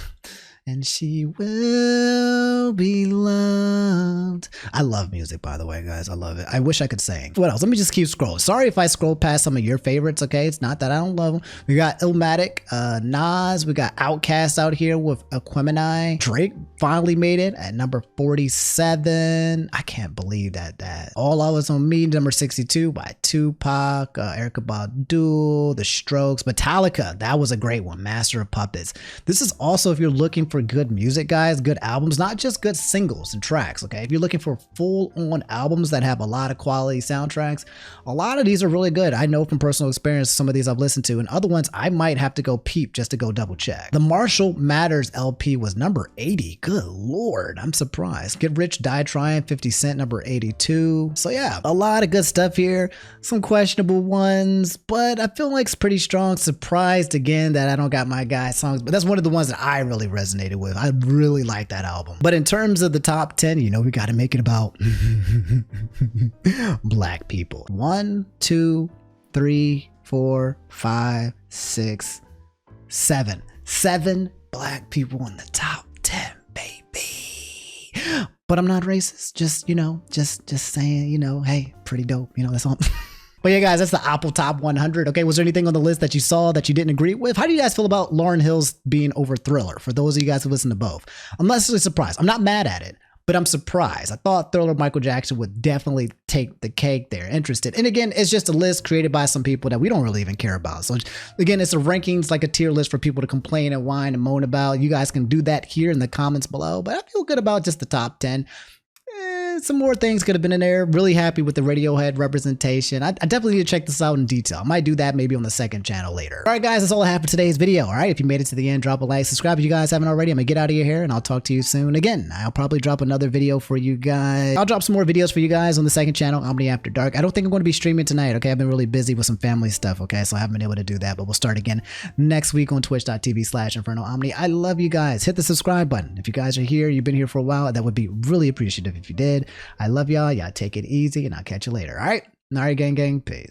Speaker 1: And she will be loved. I love music, by the way, guys. I love it. I wish I could sing. What else? Let me just keep scrolling. Sorry if I scroll past some of your favorites, okay? It's not that I don't love them. We got Illmatic, Nas. We got Outkast out here with Aquemini. Drake finally made it at number 47. I can't believe that. All I Was On Me, number 62 by Tupac, Erykah Badu, The Strokes, Metallica. That was a great one. Master of Puppets. This is also if you're looking for good music, guys, good albums, not just good singles and tracks, okay? If you're looking for full-on albums that have a lot of quality soundtracks, a lot of these are really good. I know from personal experience, some of these I've listened to, and other ones I might have to go peep just to go double check. The Marshall Matters LP was number 80. Good Lord, I'm surprised. Get Rich, Die Trying, 50 Cent, number 82. So yeah, a lot of good stuff here. Some questionable ones, but I feel like it's pretty strong. Surprised again that I don't got my guy songs, but that's one of the ones that I really resonate with. I really like that album. But in terms of the top 10, you know, we got to make it about black people. 1, 2, 3, 4, 5, 6, 7. 7 black people in the top 10, baby. But I'm not racist. Just, you know, just saying, you know, hey, pretty dope. You know, that's all. But yeah, guys, that's the Apple Top 100. Okay, was there anything on the list that you saw that you didn't agree with? How do you guys feel about Lauryn Hill's being over Thriller? For those of you guys who listen to both, I'm not necessarily surprised. I'm not mad at it, but I'm surprised. I thought Thriller Michael Jackson would definitely take the cake there. Interested. And again, it's just a list created by some people that we don't really even care about. So again, it's a rankings, like a tier list for people to complain and whine and moan about. You guys can do that here in the comments below, but I feel good about just the top 10. Some more things could have been in there. Really happy with the Radiohead representation. I definitely need to check this out in detail. I might do that maybe on the second channel later. All right, guys, that's all I have for today's video. All right, if you made it to the end, drop a like, subscribe if you guys haven't already. I'm gonna get out of your hair and I'll talk to you soon. Again, I'll probably drop another video for you guys. I'll drop some more videos for you guys on the second channel, Omni After Dark. I don't think I'm going to be streaming tonight, okay? I've been really busy with some family stuff, okay? So I haven't been able to do that, but we'll start again next week on twitch.tv/InfernoOmni. I love you guys. Hit the subscribe button. If you guys are here, you've been here for a while, that would be really appreciative if you did. I love y'all. Y'all take it easy and I'll catch you later. All right. Gang. Peace.